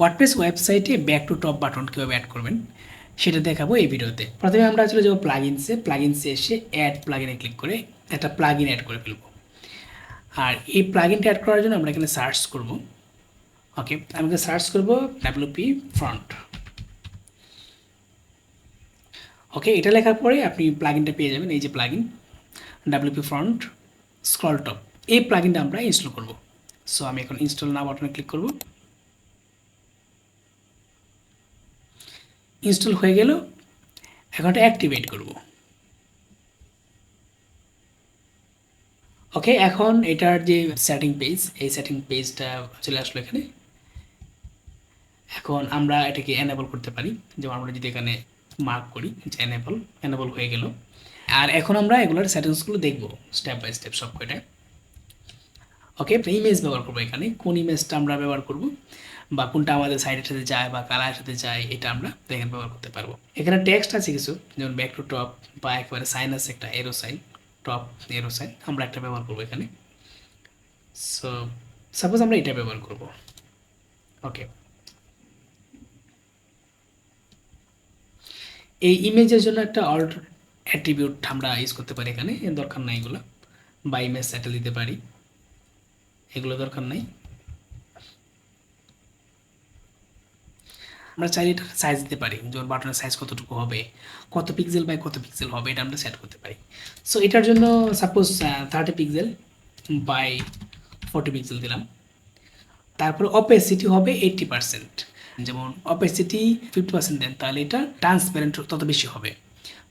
WordPress ওয়েবসাইটে back to top button কীভাবে add করবেন সেটা দেখাবো এই ভিডিওতে। প্রথমে আমরা চলে যাবো প্লাগইনসে এসে অ্যাড প্লাগইনে ক্লিক করে একটা প্লাগইন অ্যাড করে ফেলবো। আর এই প্লাগইনটা অ্যাড করার জন্য আমরা এখানে সার্চ করব। ওকে, আমি এখানে সার্চ করব WP ফ্রন্ট। ওকে, এটা লেখার পরে আপনি প্লাগইনটা পেয়ে যাবেন। এই যে plugin WP front scroll top, এই প্লাগইনটা আমরা ইনস্টল করব। সো আমি এখন ইনস্টল নাও বাটনে ক্লিক করব। ইনস্টল হয়ে গেল, এখন এটা অ্যাক্টিভেট করব। ওকে, এখন এটার যে সেটিং পেজ, এই সেটিং পেজটা চলে আসলো এখানে। এখন আমরা এটাকে এনেবল করতে পারি, যেমন আমরা যদি এখানে মার্ক করি যে এনেবল হয়ে গেল। আর এখন আমরা এগুলোর সেটিংসগুলো দেখব স্টেপ বাই স্টেপ সব কয়টা। ওকে, ইমেজ ব্যবহার করবো, এখানে কোন ইমেজটা আমরা ব্যবহার করব বা কোনটা আমাদের সাইডের সাথে যায় বা কালারের সাথে যায়, এটা আমরা এখানে ব্যবহার করতে পারবো। এখানে টেক্সট আছে কিছু, যেমন ব্যাক টু টপ বা একেবারে সাইন আছে একটা এরো সাইন, টপ এরো সাইন, আমরা একটা ব্যবহার করবো এখানে। সো সাপোজ আমরা এটা ব্যবহার করব। ওকে, এই ইমেজের জন্য একটা অল্ট অ্যাট্রিবিউট আমরা ইউজ করতে পারি এখানে, দরকার নাই এগুলো, বা ইমেজ সেটেল দিতে পারি, এগুলো দরকার নাই। আমরা চাইলে এটা সাইজ দিতে পারি, যেমন বাটনের সাইজ কতটুকু হবে, কত পিক্সেল বাই কত পিক্সেল হবে, এটা আমরা সেট করতে পারি। সো এটার জন্য সাপোজ 30 পিক্সেল বাই 40 পিক্সেল দিলাম। তারপর অপেসিটি হবে 80%, যেমন অপেসিটি 50% দেন তাহলে এটা ট্রান্সপারেন্ট তত বেশি হবে।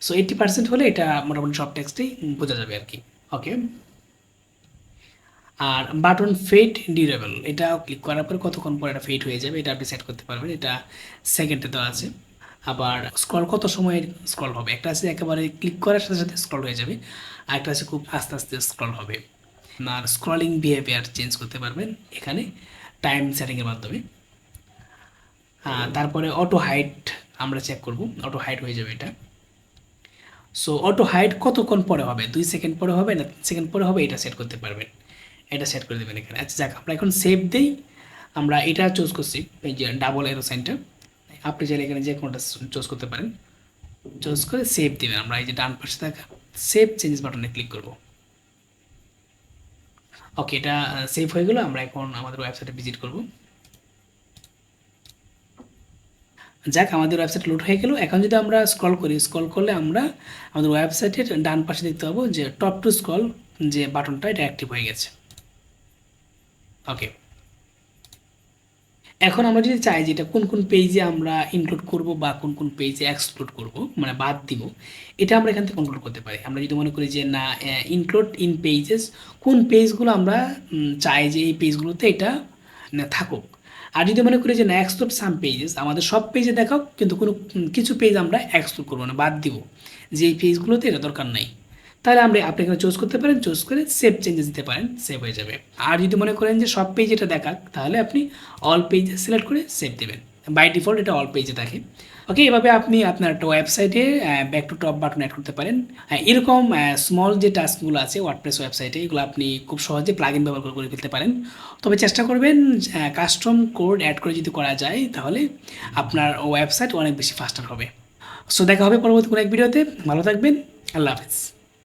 সো 80% হলে এটা মোটামুটি সব টেক্সটেই বোঝা যাবে আর কি। ওকে, আর বাটন ফেড ডিউরেবল, এটা ক্লিক করার পর কতক্ষণ পর এটা ফেড হয়ে যাবে এটা আপনি সেট করতে পারবেন, এটা সেকেন্ডে দেওয়া আছে। আবার স্ক্রল কত সময়ের স্ক্রল হবে, একটা আছে একেবারে ক্লিক করার সাথে সাথে স্ক্রল হয়ে যাবে, আর একটা আছে খুব আস্তে আস্তে স্ক্রল হবে। আর স্ক্রলিং বিহেভিয়ার চেঞ্জ করতে পারবেন এখানে টাইম সেটিংয়ের মাধ্যমে। তারপরে অটো হাইট আমরা চেক করব, অটো হাইট হয়ে যাবে এটা। সো অটো হাইট কতক্ষণ পরে হবে, 2 সেকেন্ড পরে হবে না 3 সেকেন্ড পরে হবে, এটা সেট করতে পারবেন, এটা সেট করে দেবেন এখানে। আচ্ছা যাক, আমরা এখন সেভ দেই। আমরা এটা চুজ করছি, এই যে ডাবল এরো সাইনটা, আপনি চাইলে এখানে যে কোনোটা চুজ করতে পারেন, চুজ করে সেভ দেবেন। আমরা এই যে ডান পাশে থাকা সেভ চেঞ্জেস বাটনে ক্লিক করব। ওকে, এটা সেভ হয়ে গেল। আমরা এখন আমাদের ওয়েবসাইটে ভিজিট করব। যাক, আমাদের ওয়েবসাইট লোড হয়ে গেল। এখন যদি আমরা স্ক্রল করি, স্ক্রল করলে আমরা আমাদের ওয়েবসাইটের ডান পাশে দেখতে পাবো যে টপ টু স্ক্রল যে বাটনটা, এটা অ্যাক্টিভ হয়ে গেছে। ওকে, এখন আমরা যদি চাই যে এটা কোন কোন পেজে আমরা ইনক্লুড করব বা কোন কোন পেজে এক্সক্লুড করব, মানে বাদ দিব, এটা আমরা এখান থেকে কন্ট্রোল করতে পারি। আমরা যদি মনে করি যে না, ইনক্লুড ইন পেজেস, কোন পেজগুলো আমরা চাই যে এই পেজগুলোতে এটা থাকুক। আর যদি মনে করি যে না, এক্সক্লুড সাম পেজেস, আমাদের সব পেজে দেখাও কিন্তু কোনো কিছু পেজ আমরা এক্সক্লুড করবো না, বাদ দিব, যে এই পেজগুলোতে এটা দরকার নাই, তাহলে আপনি এখানে চুজ করতে পারেন, চুজ করে সেভ চেঞ্জেস দিতে পারেন, সেভ হয়ে যাবে। আর যদি মনে করেন যে সব পেজ এটা দেখাক, তাহলে আপনি অল পেজে সিলেক্ট করে সেভ দেবেন। বাই ডিফল্ট এটা অল পেজে থাকে। ওকে, এভাবে আপনি আপনার একটা ওয়েবসাইটে back to top button add করতে পারেন। এরকম স্মল যে টাস্কগুলো আছে ওয়ার্ডপ্রেস ওয়েবসাইটে, এগুলো আপনি খুব সহজে প্লাগইন ব্যবহার করে ফেলতে পারেন। তবে চেষ্টা করবেন কাস্টম কোড অ্যাড করে যদি করা যায়, তাহলে আপনার ওয়েবসাইট অনেক বেশি ফাস্টার হবে। সো দেখা হবে পরবর্তী কোনো এক ভিডিওতে। ভালো থাকবেন, আল্লাহ হাফেজ।